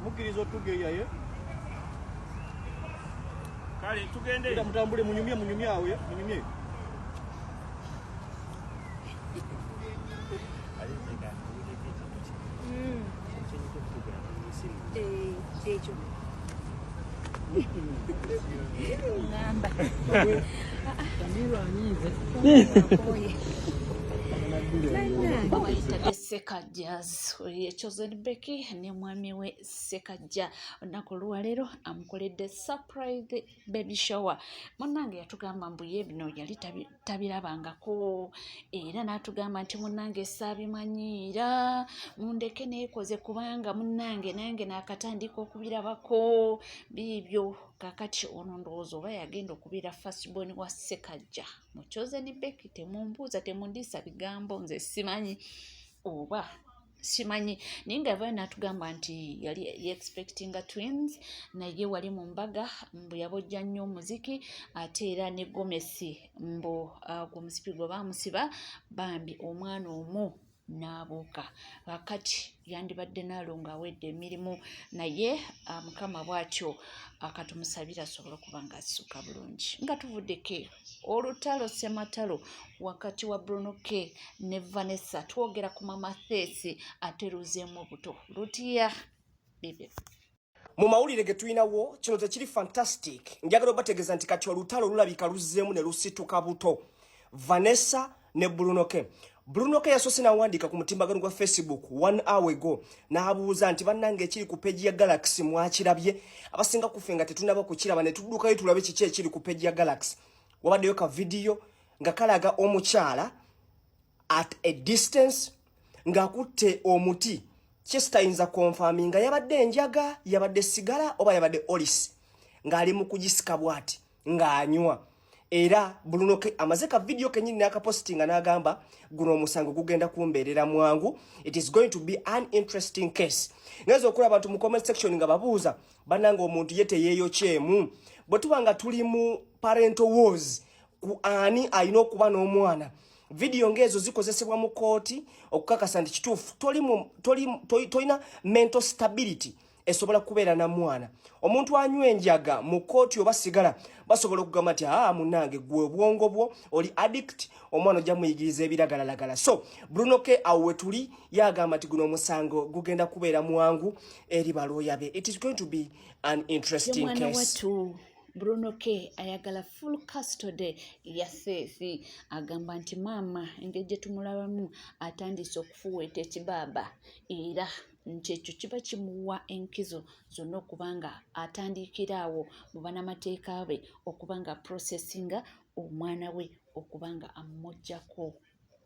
Mukiriza otugeya ye. Kale tugende. Ira mutambule munyumye awe, munyumye. Ekyo. Ngamba. Wayita Sekajjas Chosen Becky ne mwami we Sekajja olunaku olwaleero amukoledde surprise baby shower. Munnange yatugamba mbuye bino yali tabirabangako era n'atugamba nti munnange saabimanyiira mundeke neekoze kubanga munnange nange naakatandika okubirabako biibyo. Kakati ono ndowooza oba yagenda okubira firstborn wa Sekajja mu Chosen Becky. Temumbuuza temundiisa bigambo nze simanyi oba simanyi naye nga vayo n'atugamba nti yali expectinga twins naye wali mu mbaga mbu yabojja nnyo omuziki ate era ne Gomesi mbu omusipi gwe baamusiba bambi omwana omu n'abuuka. Kakati yandibadde naalonga awedde emirimu naye mukama bw'atyo akatumusabira asobole okuba nga assuka bulungi. Nga tuvuddeko olutalo sematalo wakati wa Bruno K ne Vanessa twogera ku mama Thesi ate luzeemu obuto lutya bibe. Mu mawulire ge tulinawo kino tekiri fantastic. Njagala obategeeza nti kati olutalo lulabika luzzeemu ne lusituka buto. Vanessa ne Bruno K. Bruno K yasoose n'awandiika ku mutimbagano gwa Facebook 1 hour ago n'abuuza nti bannange ekiri ku peji ya Galaxy mwakirabye. Abasinga kufe nga tetunaba kukiraba ne tuddukayo tulabe kiki ekiri ku peji ya Galaxy. Wabaddeyo ka video nga kalaga omukyala at a distance ng'akutte omuti kyesitayinza confirming nga yabadde enjaga yabadde sigala oba yabadde olis ng'ali mu kugisika bw'ati ng'anywa. Era Bruno K amaze ka video kenyini n'akapostinga n'agamba guno omusango gugenda kumbeerera mwangu. It is going to be an interesting case. Ngezo okulaba abantu mu comment section nga babuuza bannanga omuntu ye teyeeyokyemu bwe tuba nga tuli mu parental wars ku ani alina okuba n'omwana. Video ngezo zikozesebwa mu kooti okukakasa nti kituufu tolina mental stability esobola kubeera na mwana. Omuntu anywa enjaga mu kooti oba sigala basobola okugamba nti munnange gwe obwongo bwo oli addict omwana ojja muyigiriza ebiragalalagala. So Bruno K awe tuli yagamba nti guno omusango gugenda kubeera mwangu eri balooya be. It is going to be an interesting case. Bruno K ayagala full custody ya Thesi agamba nti mama engeri tumulabamu atandise okufuweeta ekibaba era nti ekyo kiba kimuwa enkizo zonna okubanga atandikiraawo mu bannamateeka be okubanga processinga omwana we okubanga amujjako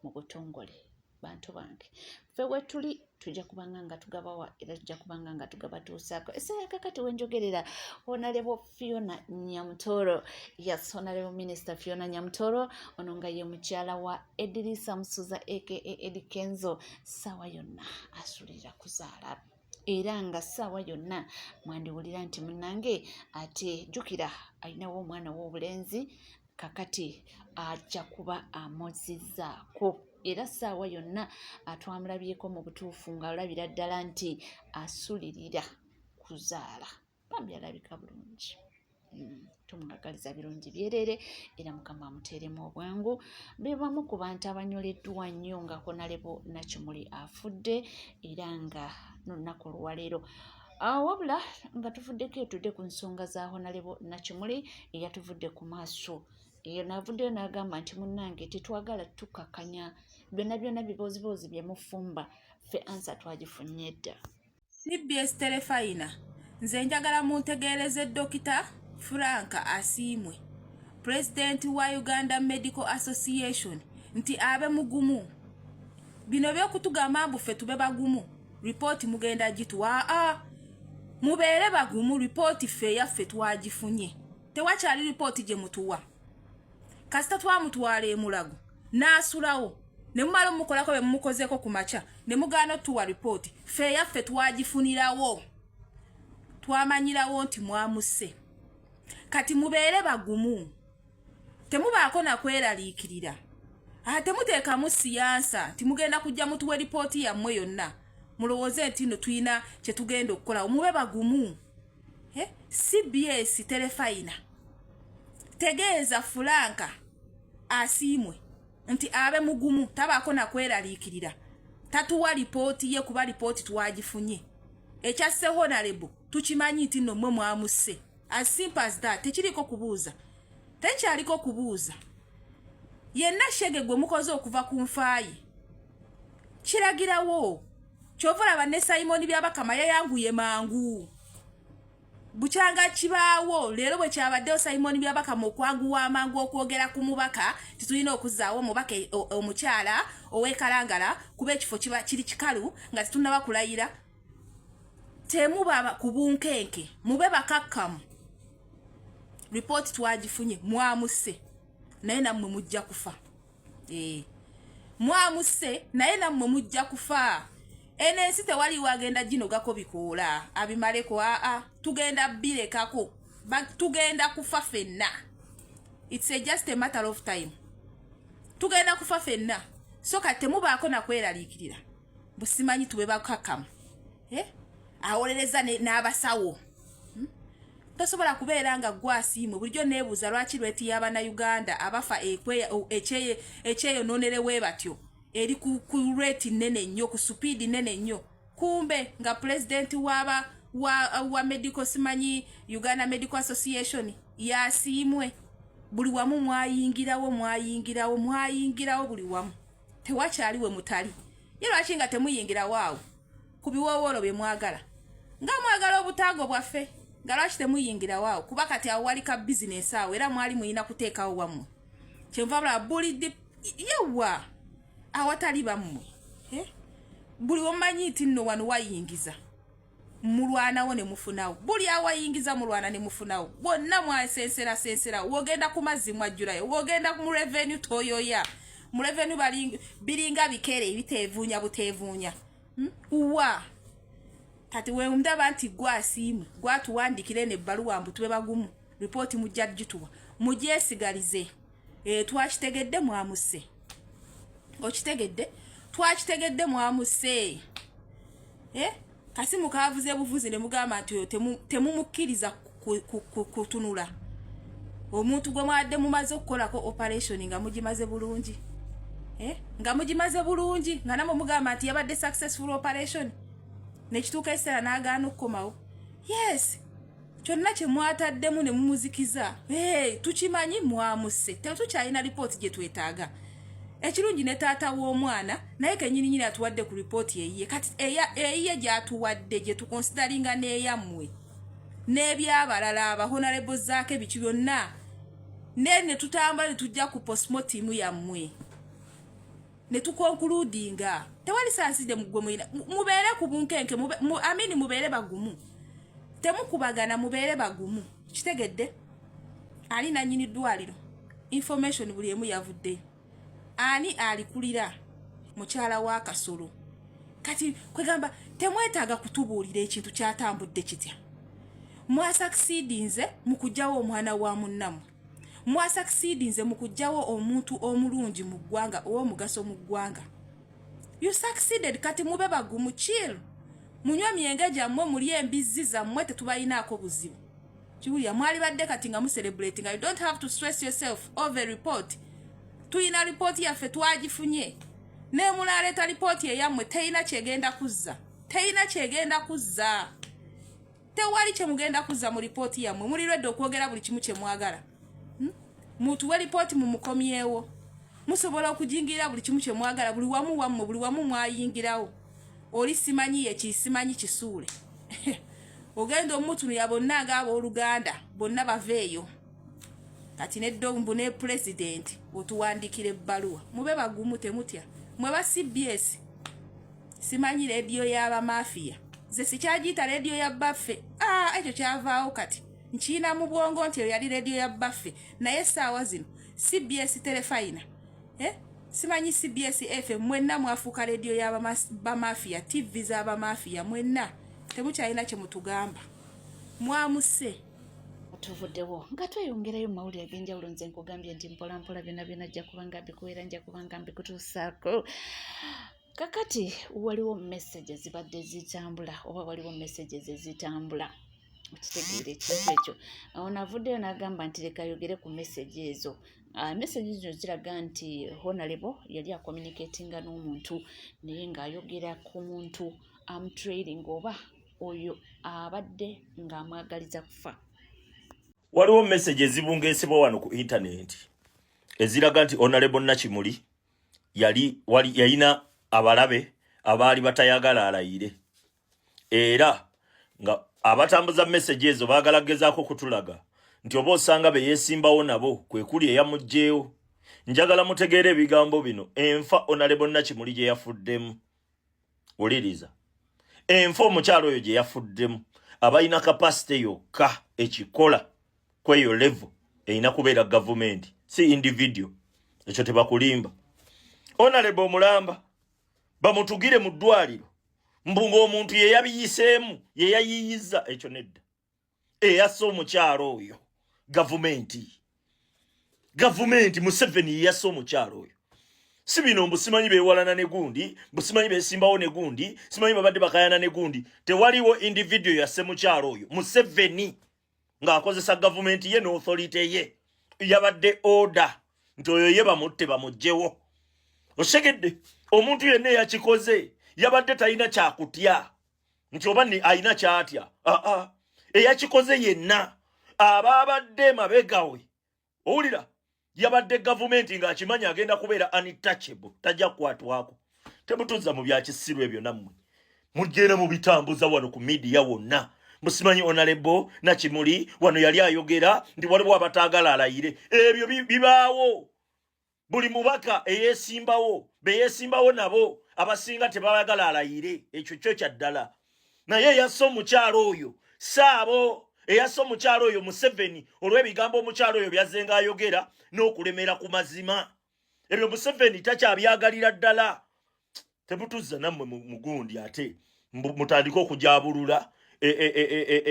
mu butongole. Bantu bange ffe wetuli tujja kubanga nga tugabawa era tujja kubanga nga tugabatuusaako. Essaawa kakati wenjogerera Honorable Fiona Nyamutoro. Yes, Honorable Minister Fiona Nyamutoro ono nga ye mukyala wa Edrisa Musuza aka Eddie Kenzo. Ssaawa yonna asulira kuzaala era nga ssaawa yonna mwandiwulira nti munnange ate jjukira alinawo omwana w'obulenzi kakati ajja kuba amuzizzaako. Era ssaawa yonna twamulabyeko mu butuufu ng'alabira ddala nti asulirira kuzaala. Bambi alabika bulungi. Tumwagaliza birungi byerere era Mukama amuteeremu obwangu. Bebamu ku bantu abanyoleddwa nnyo nga Honorable Nakimuli afudde era nga n'olunaku olwaleero. Wabula nga tuvuddeko etudde ku nsonga za Honorable Nakimuli eyatuvudde ku maaso. Eyo navuddeyo n'agamba nti munnange tetwagala tukakanya byonna biboozibozi bye mufumba ffe ansa twagifunye dda. CBS Telefayina nze njagala muntegeereze Dokita Frank Asiimwe Pulezidenti wa Uganda Medical Association nti abe mugumu. Bino by'okutugamba mbu ffe tube bagumu ripooti mugenda gituwa mubeere bagumu ripooti ffe yaffe twagifunye. Tewakyali ripooti gye mutuwa. Kasita twamutwala emulago n'asulawo ne mumala mukolako be mumukozeeko ku makya ne mugaana otuwa ripooti ffe yaffe twagifunirawo twamanyirawo nti mwamusse. Kati mubeere bagumu temubaako nakweraliikirira. Temuteekamu siyansa nti mugenda kujja mutuwe ripooti yammwe yonna mulowooze nti nno tulina kye tugenda okukola mube bagumu. CBS Telefayina tegeeza Fulanka asiimwe nti abe mugumu tabaako nakweraliikirira tatuwa lipooti ye kuba lipooti twagifunye ekyasse honorable tukimanyi nti nno mmwe mwamusse as simple as that tekiriko kubuuza tekyaliko kubuuza yenna Shege gwe mukoze okuva ku nfaayi kiragirawo kyova laba ne Simon Byabakama yayanguye mangu bukyanga kibaawo leero bwe kyabaddeyo Simon Byabakama okwanguwa amangu okwogera ku mubaka titulina okuzaawo omubaka omukyala ow'ekalangala kuba ekifo kiba kiri kikalu nga tetunnaba kulayira temuba ku bunkenke mube bakakkamu report twagifunye mwamusse naye nammwe mujja kufa mwamusse naye nammwe mujja kufa enensi tewali wagenda gino gako bikoola abimaleko tugenda birekako tugenda kufa fenna it's just a matter of time tugenda kufa fenna so kati mubaako nakweraliikirira busimanyi tube bakakamu awolereza n'abasawo tosobola kubeera nga gwasiimwe bulijjo neebuuza lwaki lweti y'abana Uganda abafa ekyeyonoonere batyo eri ku rate nene nnyo ku speed nene nnyo kumbe nga president wa medical simanyi Uganda Medical Association yasiimwe buli wamu mwayingirawo buli wamu tewakyaliwe mutali ye lwaki nga temuyingira waawo ku biwoowolo bye mwagala nga mwagala obutaago bwaffe nga lwaki temuyingira waawo kuba kati awo wali ka bizinesi awo era mwali muyina kuteekawo wammwe kyenva bula buli yewa awatali bammwe buli omanyi nti nno wano wayingiza mulwanawo ne mufunawo buli awayingiza mulwana ne mufunawo bonna mwasensera wogenda ku mazzi mwajjulayo wogenda mu revenue toyoya mu revenue biringa bikere ebiteevuunya buteevuunya uwa kati we ndaba nti gwasiimwe gwatuwandikire n'ebbaluwa mbu tube bagumu ripooti mujja gituwa mugyesigalize twakitegedde mwamusse okitegedde twakitegedde mwamusse kasimu kaavuze buvuzi ne mugamba nti temumukkiriza kutunula omuntu gwe mwadde mumaze okukolako operation nga mugimaze bulungi nga namwe mugamba nti yabadde successful operation nekituuka ekiseera n'agaana okukomawo yes kyonna kye mwataddemu ne mumuzikiza tukimanyi mwamusse tetukyalina lipooti gye twetaaga ekirungi ne taata w'omwana naye kennyininyini atuwadde ku lipooti eyiye kati eyiye gy'atuwadde gye tukonsidaringa n'eyammwe n'ebyabalala abahonorable zaako ebiki byonna ne tutambula ne tujja ku postmortem yammwe ne tukonkuludinga tewali sanside muggwe mwina mubeere ku bunkenke amini mubeere bagumu temukubagana mubeere bagumu kitegedde ali nannyini ddwaliro information buli emu yavuddeyo ani alikulira mukyala wa Kasolo kati kwegamba temwetaaga kutubuulira ekintu kyatambudde kitya mwasucceedinze mu kujjawo omwana wa munnammwe mwasucceedinze mu kujjawo omuntu omulungi mu ggwanga ow'omugaso mu ggwanga you succeeded kati mube bagumu chill munywa myenge gyammwe muli embizzi zammwe tetubayinaako buzibu kiwulya mwali badde kati nga mucelebrating you don't have to stress yourself over a report tuyina lipooti yaffe twagifunye ne munaleeta lipooti eyammwe teyina kyegenda kuzza tewali kye mugenda kuzza mu lipooti yammwe mulirwedde okwogera buli kimu kye mwagala mutuwe lipooti mumukomyewo musobola okujingirira buli kimu kye mwagala buli wamu mwayingirawo oli simanyi ekisimanyi kisuule ogenda omutunira bonna ng'abooluganda bonna baveeyo kati neddombu ne president otuwandikira ebbaluwa mube bagumu temutya mwe ba CBS simanyi rediyo y'abamafiya ze sikyagiyita rediyo ya baffe ekyo kyavaawo kati nkiina mu bwongo nti eyo yali rediyo ya baffe naye essaawa zino CBS Telefayina simanyi CBS FM mwenna mwafuuka rediyo y'abamafiya TV z'abamafiya mwenna temukyalina kye mutugamba mwamusse tuvuddewo nga tweyongerayo mawulire ag'enjawulo nze nkugambye nti mpolampola byonna byonna ajja kuba nga mbikuweera nja kuba nga mbikutuusaako kakati waliwo messages zibadde zitambula oba waliwo messages ezitambula okitegeera ekintu ekyo ono avuddeyo n'agamba nti leka ayogere ku message ezo message zino ziraga nti Honorable yali acommunicatinga n'omuntu naye ng'ayogera ku muntu amtrailing oba oyo abadde ng'amwagaliza kufa. Waliwo message ezibungeesebwa wano ku internet eziraga nti Honorable Nakimuli yalina abalabe abaali batayagala alayire era nga abatambuza message ezo baagala gezaako kutulaga nti oba osanga be yeesimbawo nabo kwe kuli eyamugjeewo. Njagala mutegeere ebigambo bino, enfa Honorable Nakimuli gye yafuddemu. Wuliriza, enfa omukyalo oyo gye yafuddemu abalina kapasite yokka ekikola kweyo level erina kubeera gavumenti si individual. Ekyo tebakulimba. Honorable omulamba bamutugire mu ddwaliro mbunga omuntu yeyabiyiseemu yeyayiyiza ekyo nedda eyassa omukyalo oyo gavumenti Museveni yeyassa omukyalo oyo. Si bino mbusimanyi beewalana ne gundi, mbusimanyi beesimbawo ne gundi, simanyi babadde bakayana ne gundi. Tewaliwo individual yasse mukyalo oyo. Museveni ng'akozesa gavumenti ye n'authority ye yabadde order nti oyo ye bamutte bamugjewo. Oshegedde omuntu yenna eyakikoze yabadde talina kyakutya nti oba alina kyatya. Eyakikoze yenna ababadde mabegawe owulira yabadde gavumenti ng'akimanyi agenda kubeera untouchable, tajja kukwatwako. Temutuza mu byakisiru ebyo nammwe mugenda mu bitambuza wano ku media wonna. Musimanyi Honorable Nakimuli wano yali ayogera nti waliwo abataagala alayire. Ebyo bibaawo. Buli mubaka eyeesimbawo beyeesimbawo nabo abasinga tebaagala alayire. Ekyo kyo kya ddala. Naye yassa omukyalo oyo saabo eyassa omukyalo oyo Museveni olw'ebigambo omukyalo oyo byazenga ayogera n'okulemera ku mazima. Ebyo Museveni takyabyagalira ddala. Temutuza nammwe mugundi ate mutandika okujabulula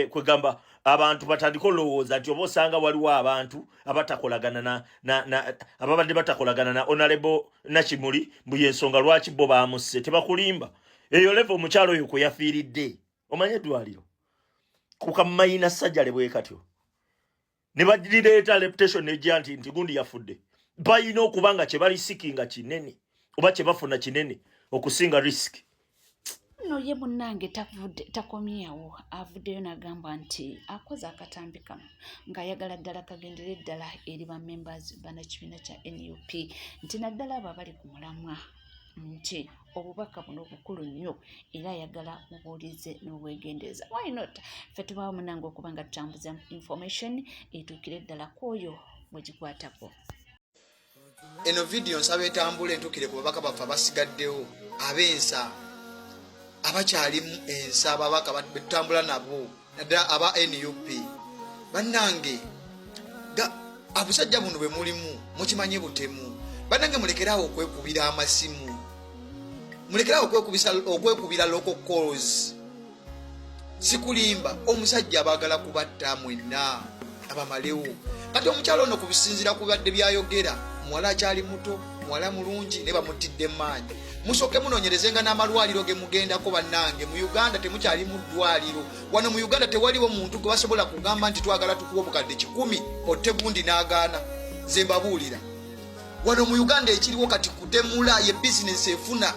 kwegamba abantu batandika olowooza nti oba osanga waliwo abantu abatakolagana ababadde batakolagana na Honorable Nakimuli mbu yensonga lwaki bo bamusse. Tebakulimba. Eyo level omukyalo oyo kwe yafiiridde omanye eddwaliro ku kamayina sajjale bwe katyo ne badireeta reputation ejja nti gundi yafudde. Balina okuba nga kye bali sikinga kinene oba kye bafuna kinene okusinga risk. No ye munnange takomyewo avuddeyo n'agamba nti akoze akatambi kamu ng'ayagala ddala kagendere ddala eri bammembers bannakibiina kya NUP nti naddala abo abali ku mulamwa nti obubaka buno bukulu nnyo era ayagala mubuulize n'obwegendereza. Why not? Ffe tubaawo munnange okuba nga tutambuza information etuukire ddala kwoyo bwe gikwatako. Eno video nsaba etambula entuukire ku babaka baffe abasigaddewo ab'ensa abakyalimu ensa ababaka betutambula nabo naddala aba NUP. Bannange abusajja buno bwe mulimu mukimanye butemu. Bannange mulekerawo okwekubira amasimu, mulekerawo okwekubira local calls. Sikulimba omusajja abagala kubatta mwenna abamalewo. Kati omukyalo ono kubisinzira kubadde byayogera muwala akyali muto, muwala mulungi ne bamutidde maanyi. Musoke munonyerezenga n'amalwaliro ge mugendako bannange. Mu Uganda temukyali mu ddwaliro. Wano mu Uganda tewaliwo muntu gwe basobola kugamba nti twagala tukuwa obukadde 10 otte gundi n'agaana. Nze mbabuulira wano mu Uganda ekiriwo kati kutemula ye business efuna.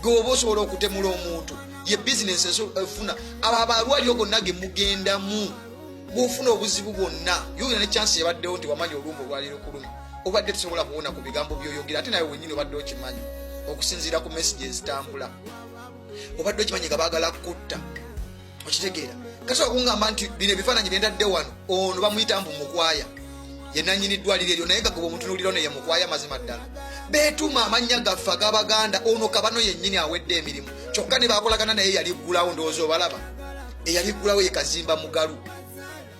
Gwe oba osobola okutemula omuntu ye business efuna. Abo abalwaliro gonna ge mugendamu bw'ofuna obuzibu bwonna yogera ne chance yabaddewo nti wamanyi olumba olwaliro kulumi obadde tusobola kuwona ku bigambo by'oyogera ate nawe wennyini obadde okimanyi okusinziira ku messages tambula obadde okimanyi nga baagala kutta okitegeera. Kasobola kungamba nti bino ebifaananyi byendadde wano ono bamuyita mbu mukwaya ye nannyini ddwaliro eryo naye gagaba omutunuulira ono ye mukwaya mazima ddala. Beetuma amannya gaffe ag'Abaganda ono kabano yennyini awedde emirimu kyokka ne baakolagana naye yali ggulawo ndowooza obalaba eyali ggulawo ye Kazimba Mugalu.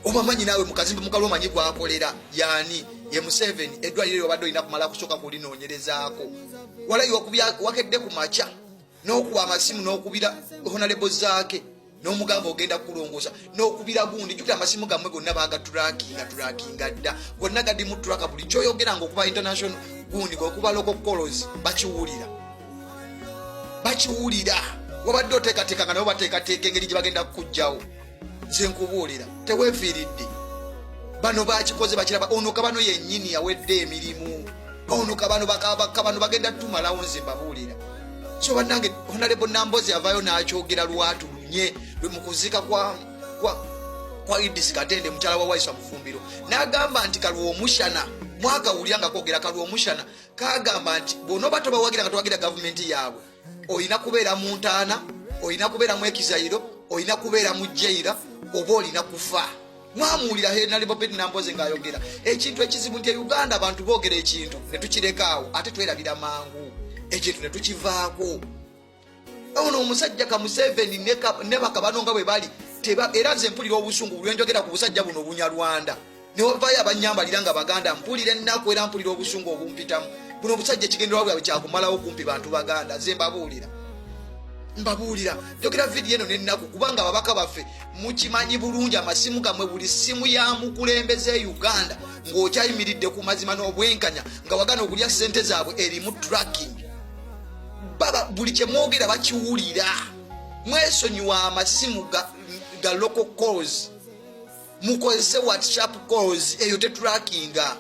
Obamanyi naawe mu Kazimba Mugalu omanyi gwakolera yaani ye Museveni. Eddwaliro eryo obadde olina kumala kusooka kulinoonyerezaako. Walayo wakedde ku makya n'okuwa amasimu n'okubira Honorable Zaake n'omugamba ogenda kulongoosa n'okubira gundi. Jjukira amasimu gammwe gonna bagatulakinga dda gonna gadi mu tulaka buli kyoyogera ng'okuba international gundi ng'okuba local calls bakiwulira bakiwulira wabadde oteekateeka nga nabo bateekateeka engeri gye bagenda kukugjawo nze nkubuulira teweefiiridde bano bakikoze bakiraba ono kabano yennyini yawedde emirimu ono kabano bakabano bagenda tumalawo nze mbabuulira so bannange Honorable Nambozi avaayo n'akyogera lwatulunye lwe mu kuzika kwa Idris Katende mukyala wa Waiswa Mufumbiro n'agamba nti kalwa omushana mwagawulira nga kwogera kalwa omushana kagamba nti bonoba tobawagira nga towagira gavumenti yaabwe olina kubeera mu ntaana olina kubeera mu ekizayiro olina kubeera mu jjaira oba olina kufa mwamuwulira Honorable Nambozi ng'ayogera ekintu ekizibu nti Uganda abantu boogera ekintu ne tukirekaawo ate twerabira mangu ekintu ne tukivaako ono omusajja ka Museveni ne bakabano nga bwe bali era nze mpulira obusungu bulwenjogera ku busajja buno Obunyarwanda ne wavaayo abanyambalira nga Baganda mpulira ennaku era mpulira obusungu obumpitamu buno obusajja ekigenderwa bwabwe kyakumalawo kumpi bantu Baganda nze mbabuulira jogera vidiyo eno n'ennaku kubanga ababaka baffe mukimanyi bulungi amasimu gammwe buli simu ya mukulembeze Uganda ng'okyayimiridde ku mazima n'obwenkanya nga wagana okulya ssente zaabwe erimu tracking baba buli kye mwogera bakiwulira mwesonyiwa amasimu ga local calls mukozese WhatsApp calls eyo tetrackinga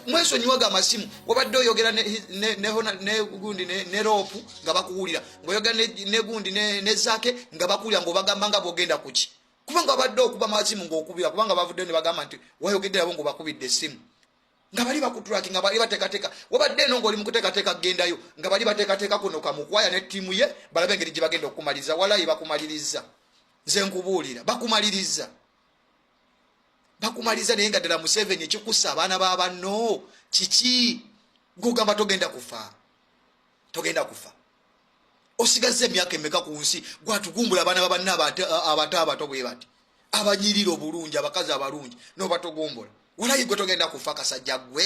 mwesonyiwa ga masimu wabadde oyogera ne gundi ne ropu nga bakuwulira ng'oyogera ne gundi ne zake nga bakuwulira ng'obagamba nga bogenda kuki kubanga wabadde okuba amasimu ng'okubira kubanga bavudde ne bagamba nti wayogedde nabo ng'obakubidde essimu nga bali bakutracking nga bali bateekateeka wabadde eno ng'oli mu kuteekateeka kugendayo nga bali bateekateeka kuno kamukwaya ne ttiimu ye balabe engeri gye bagenda okumaliriza walayi bakumaliriza nze nkubuulira bakumaliriza naye nga ddala Museveni ekikussa abaana b'abanno kiki gugamba togenda kufa osigaze emyaka emeka ku nsi gwatugumbula abaana b'abanna abato bwe bati abanyirira obulungi abakazi abalungi n'obatugumbula walayi gwe togenda kufa kasajja gwe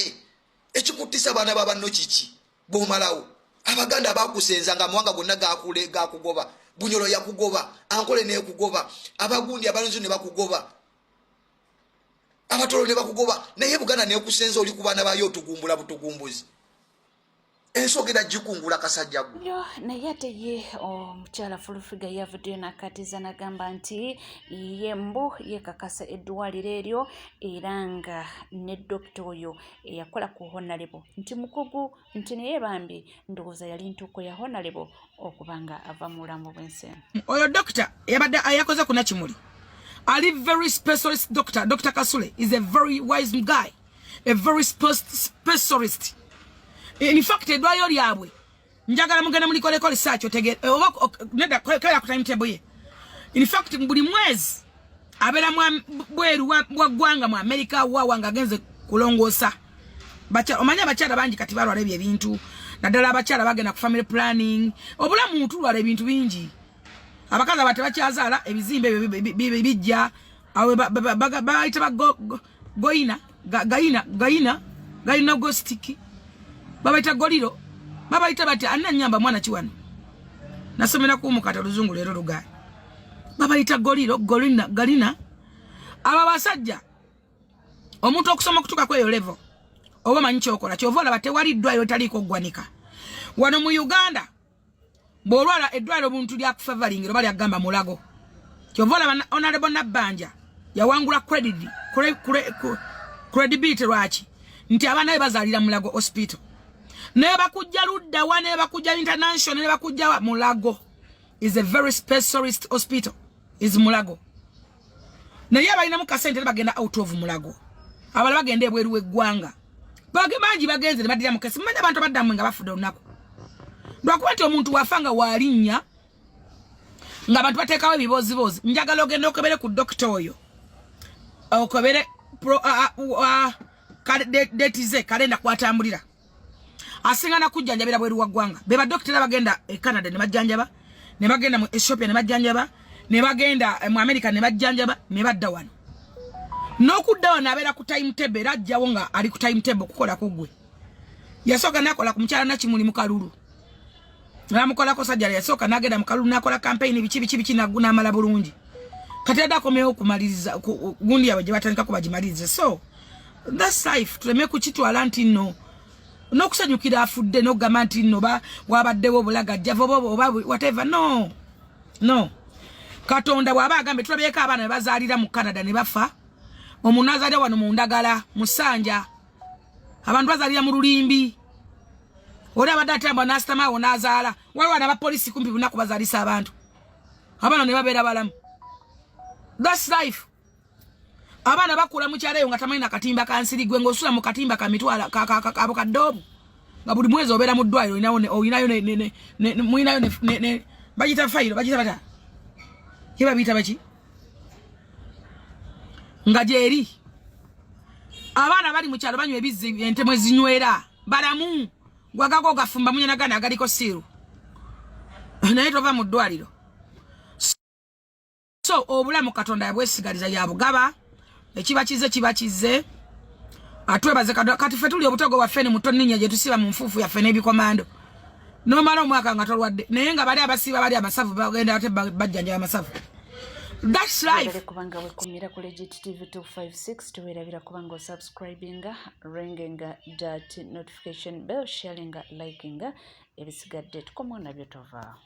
ekikuttisa abaana b'abanno kiki bw'omalawo Abaganda bakusenza nga amawanga gonna gakugoba Bunyoro yakugoba Ankole n'ekugoba abagundi abalunzi ne bakugoba abatolo ne bakugoba naye Buganda n'ekusenza oli ku baana bayo otugumbula butugumbuzi ensogera gikungula kasajja gwe yo naye ate ye omukyala Fulufiga yavuddeyo n'akatiza n'agamba nti yembu yekakasa eddwaliro eryo era nga ne dokita oyo eyakola ku Honorable nti mukugu nti naye bambi ndowooza yali ntuuko ya Honorable okubanga ava mu bulambo bw'ensi oyo dokita yabadde ayakoze ku Nakimuli ali very specialist doctor. Dr. Kasule is a very wise guy, a very specialist. In fact, edwayo lyabwe njagala mugenda mulikole research otegere neda kwera ku timetable ye. In fact, buli mwezi abera bweru wa gwanga mu America wanga agenze kulongosa bacha omanya bacha bangi kati balwala ebintu naddala abakyala bagenda ku family planning obulamu mutulwala ebintu bingi abakaza bate bakyazaala ebizimbe bijja awe baita goina gostiki babaita goliro babaita bati ananyamba mwana kiwano nasomera ku mukata luzungu lero lugaye babaita goliro galina aba basajja omuntu okusoma kutuka kweyo level oba manyi kyokola kyovola bate waliddwayo taliko gwanika wano mu Uganda bolwala eddwaliro buntu lya kufavaling bali agamba mulago kyovola Honorable Nabbanja yawangula credibility lwaki nti abana bazalira mulago hospital ne bakujja ludda wane bakujja international ne bakujja mulago is a very specialist hospital is mulago naye balina mu kasente bagenda out of mulago abala bagenda ebweru weggwanga bagemanji bagenze ne badira mu kesi manya abantu baddamu nga bafuda onako lwakuba nti omuntu wafanga walinnya nga abantu bateekawo ebibozibozi njagala ogenda okebere ku dokita oyo okebere detize kalenda kwatambulira asingana kujjanjabira bweru wa ggwanga be badokitera bagenda e Canada ne bajjanjaba ne bagenda mu Ethiopia ne bajjanjaba ne bagenda mu America ne bajjanjaba ne badda wano n'okudda wano abeera ku timetable era ajjawo nga ali ku timetable kukola kugwe yasooka nakola ku mukyala Nakimuli mu Kalulu namukola ko sajja yasooka nagenda mu Kalulu nakola campaign bichi n'amala bulungi kati adakomyewo okumaliriza gundi yawe gye batandika kuba gimaliriza so that's life tuleme kukitwala nti no n'okusanyukira afudde n'ogamba nti nno wabaddewo obulagajjavu oba whatever. No Katonda bw'aba agambe tulabyeko abaana ne bazaalira mu Canada ne bafa, omuntu azaalira wano mu Ndagala mu Ssanja, abantu bazaalira mu Lulimbi, oli abadde atamba n'asitamaawo n'azaala, waliwo n'abapoliisi kumpi bunaku bazaalisa abantu, abaana ne babeera balamu. That's life. Abaana bakula mu kyalo eyo nga tamanyi na katimba kansirigwe, ng'osula mu katimba ka mitwala abo kadoobu, nga buli mwezi obeera mu ddwaliro mulinayo ne bagita fayiro, bagita bata kiba biyita baki nga gyeri. Abaana bali mu kyalo banywa ebizzi ente mwe zinywera balamu, gwagago gafumba munyenagana agaliko siiru naye tova mu ddwaliro. So obulamu Katonda yabwesigaliza yabugaba, ekiba kize atwebaze kati ffe tuli obutogo waffe ne muto nninya gye tusiba mu nfuufu yaffe n'ebikomando nomala omwaka nga tolwadde, naye nga bali abasiba bali amasavu bagenda ate bajjanja amasavu. That's life. Kubanga wekumira ku Legit TV 256 tuwerabira kubanga subscribinga, ringinga that notification bell, sharinga, likinga ebisigadde tukomo nabyo tova.